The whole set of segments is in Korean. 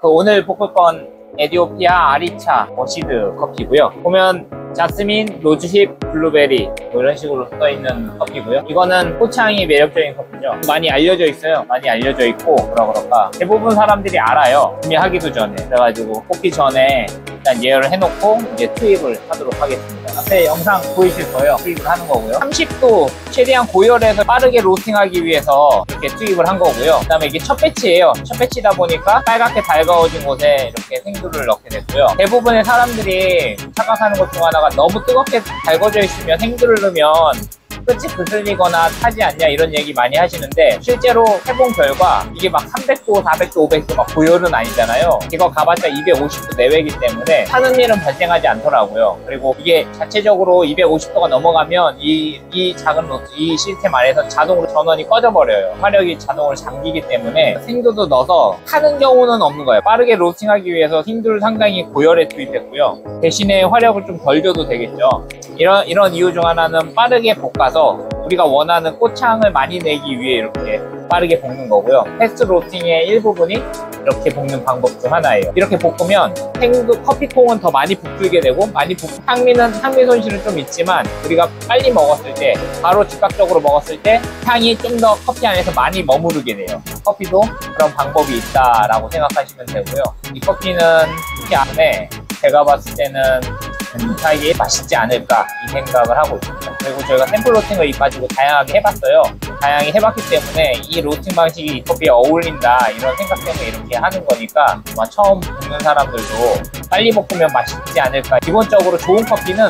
오늘 볶을 건 에디오피아 아리차 머시드 커피고요. 보면 자스민, 로즈힙, 블루베리 뭐 이런 식으로 써있는 커피고요. 이거는 꽃향이 매력적인 커피죠. 많이 알려져 있어요. 많이 알려져 있고 뭐라 그럴까, 대부분 사람들이 알아요. 구매하기도 전에. 그래가지고 볶기 전에 일단 예열을 해놓고 이제 투입을 하도록 하겠습니다. 앞에 영상 보이실 거예요. 투입을 하는 거고요. 30도 최대한 고열해서 빠르게 로스팅하기 위해서 이렇게 투입을 한 거고요. 그 다음에 이게 첫 배치예요. 첫 배치다 보니까 빨갛게 달가워진 곳에 이렇게 생두를 넣게 됐고요. 대부분의 사람들이 착각하는 것 중 하나가 너무 뜨겁게 달궈져 있으면 생두를 넣으면 끝이 그슬리거나 타지 않냐 이런 얘기 많이 하시는데, 실제로 해본 결과 이게 막 300도, 400도, 500도 막 고열은 아니잖아요. 이거 가봤자 250도 내외이기 때문에 타는 일은 발생하지 않더라고요. 그리고 이게 자체적으로 250도가 넘어가면 이 작은 로스, 이 시스템 안에서 자동으로 전원이 꺼져버려요. 화력이 자동으로 잠기기 때문에 생두도 넣어서 타는 경우는 없는 거예요. 빠르게 로스팅하기 위해서 생두를 상당히 고열에 투입했고요. 대신에 화력을 좀 덜 줘도 되겠죠. 이런 이유 중 하나는 빠르게 볶아서 우리가 원하는 꽃향을 많이 내기 위해 이렇게 빠르게 볶는 거고요. 패스트 로스팅의 일부분이 이렇게 볶는 방법 중 하나예요. 이렇게 볶으면 생두 커피콩은 더 많이 부풀게 되고, 향미 손실은 좀 있지만 우리가 빨리 먹었을 때, 바로 즉각적으로 먹었을 때 향이 좀 더 커피 안에서 많이 머무르게 돼요. 커피도 그런 방법이 있다라고 생각하시면 되고요. 이 커피는 이렇게 안에 제가 봤을 때는 이게 맛있지 않을까 이 생각을 하고 있습니다. 그리고 저희가 샘플 로스팅을 가지고 다양하게 해봤어요. 다양하게 해봤기 때문에 이 로스팅 방식이 이 커피에 어울린다 이런 생각 때문에 이렇게 하는 거니까, 아마 처음 볶는 사람들도 빨리 볶으면 맛있지 않을까. 기본적으로 좋은 커피는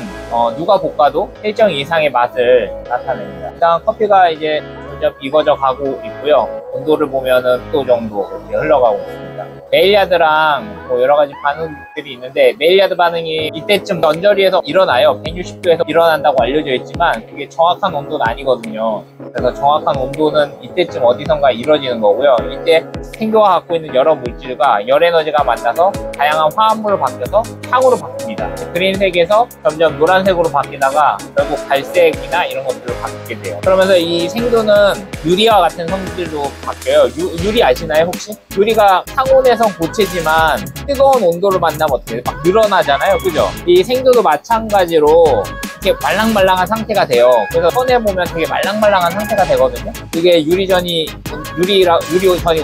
누가 볶아도 일정 이상의 맛을 나타냅니다. 일단 커피가 이제 점점 익어져 가고 있고요. 온도를 보면은 10도 정도 이렇게 흘러가고 있습니다. 메일야드랑 뭐 여러 가지 반응들이 있는데, 메일야드 반응이 이때쯤 언저리에서 일어나요. 160도에서 일어난다고 알려져 있지만 그게 정확한 온도는 아니거든요. 그래서 정확한 온도는 이때쯤 어디선가 이루어지는 거고요. 이때 생두가 갖고 있는 여러 물질과 열 에너지가 만나서 다양한 화합물로 바뀌어서 향으로 바뀝니다. 그린색에서 점점 노란색으로 바뀌다가 결국 갈색이나 이런 것들로 바뀌게 돼요. 그러면서 이 생두는 유리와 같은 성질로 바뀌어요. 유리 아시나요 혹시? 유리가 상온에선 고체지만 뜨거운 온도를 만나면 어떻게 돼요? 막 늘어나잖아요. 그죠? 이 생두도 마찬가지로 이렇게 말랑말랑한 상태가 돼요. 그래서 꺼내보면 되게 말랑말랑한 상태가 되거든요. 이게 유리전이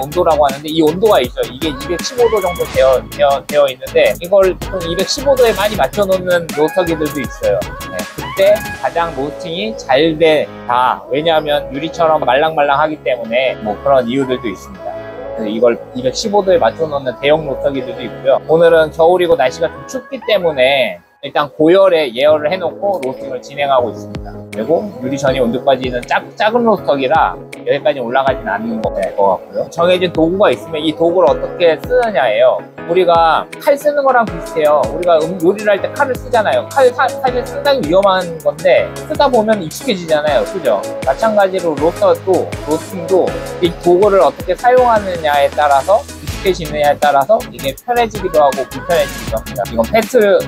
온도라고 하는데, 이 온도가 있어요. 이게 215도 정도 되어 있는데, 이걸 보통 215도에 많이 맞춰놓는 로스터기들도 있어요. 네, 그때 가장 로스팅이 잘 된다. 왜냐하면 유리처럼 말랑말랑하기 때문에 뭐 그런 이유들도 있습니다. 이걸 215도에 맞춰놓는 대형 로스터기들도 있고요. 오늘은 겨울이고 날씨가 좀 춥기 때문에 일단 고열에 예열을 해놓고 로스팅을 진행하고 있습니다. 그리고 유리전이 온도까지는 작은 로스터기라 여기까지 올라가진 않는 것 같고요. 정해진 도구가 있으면 이 도구를 어떻게 쓰느냐예요. 우리가 칼 쓰는 거랑 비슷해요. 우리가 요리를 할 때 칼을 쓰잖아요. 칼이 상당히 위험한 건데 쓰다 보면 익숙해지잖아요. 그죠? 마찬가지로 로스팅도 이 도구를 어떻게 사용하느냐에 따라서, 익숙해지느냐에 따라서 이게 편해지기도 하고 불편해지기도 합니다. 이건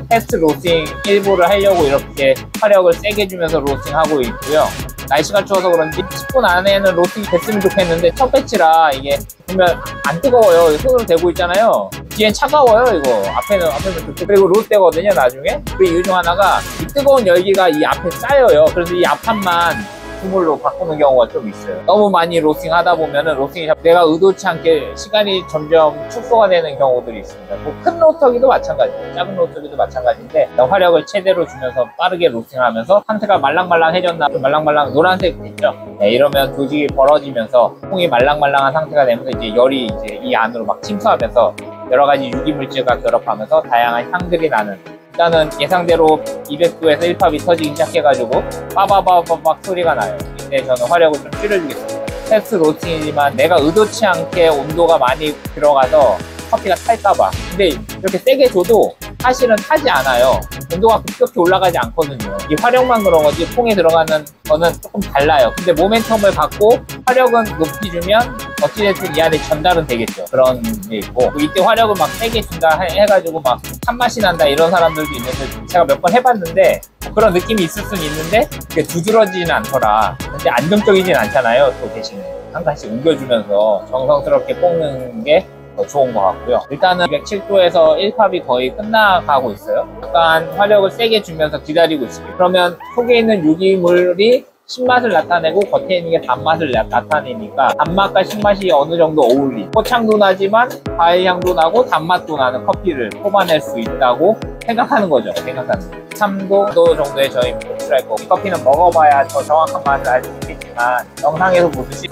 패스트 로스팅 일부를 하려고 이렇게 화력을 세게 주면서 로스팅하고 있고요. 날씨가 추워서 그런지 10분 안에는 로스팅이 됐으면 좋겠는데, 첫 배치라 이게 보면 안 뜨거워요. 손으로 대고 있잖아요. 뒤엔 차가워요. 이거 앞에는 좋고, 그리고 로스되거든요 나중에. 그 이유 중 하나가 이 뜨거운 열기가 이 앞에 쌓여요. 그래서 이 앞판만 국물로 바꾸는 경우가 좀 있어요. 너무 많이 로스팅 하다 보면은 내가 의도치 않게 시간이 점점 축소가 되는 경우들이 있습니다. 뭐 큰 로스터기도 마찬가지예요. 작은 로스터기도 마찬가지인데, 화력을 최대로 주면서 빠르게 로스팅을 하면서 상태가 말랑말랑해졌나, 말랑말랑 노란색 있죠? 네, 이러면 조직이 벌어지면서 콩이 말랑말랑한 상태가 되면서 이제 열이 이제 이 안으로 막 침투하면서 여러 가지 유기물질과 결합하면서 다양한 향들이 나는, 일단은 예상대로 200도에서 1팝이 터지기 시작해가지고 빠바바바박 소리가 나요. 이때 저는 화력을 좀 줄여주겠습니다. 패스트 로스팅이지만 내가 의도치 않게 온도가 많이 들어가서 커피가 탈까봐. 근데 이렇게 세게 줘도 사실은 타지 않아요. 온도가 급격히 올라가지 않거든요. 이 화력만 그런 거지 콩에 들어가는 거는 조금 달라요. 근데 모멘텀을 갖고 화력은 높이 주면 어찌됐든 이 안에 전달은 되겠죠. 그런 게 있고, 이때 화력을 막 세게 준다 해가지고 막 탄맛이 난다 이런 사람들도 있는데, 제가 몇 번 해봤는데 그런 느낌이 있을 수는 있는데 그게 두드러지진 않더라. 근데 안정적이진 않잖아요. 또 대신에 한 칸씩 옮겨주면서 정성스럽게 볶는 게 더 좋은 것 같고요. 일단은 207도에서 1팝이 거의 끝나가고 있어요. 약간 화력을 세게 주면서 기다리고 있습니다. 그러면 속에 있는 유기물이 신맛을 나타내고 겉에 있는 게 단맛을 나타내니까 단맛과 신맛이 어느 정도 어울리. 꽃향도 나지만 과일 향도 나고 단맛도 나는 커피를 뽑아낼 수 있다고 생각하는 거죠. 3도 정도의 저희 도출할 거고, 이 커피는 먹어봐야 더 정확한 맛을 알 수 있겠지만 영상에서 보듯이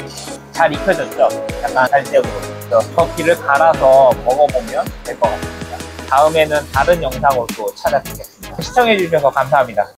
잘 익혀졌죠. 약간 살색으로. 그래서 커피를 갈아서 먹어보면 될 것 같습니다. 다음에는 다른 영상으로 또 찾아뵙겠습니다. 시청해주셔서 감사합니다.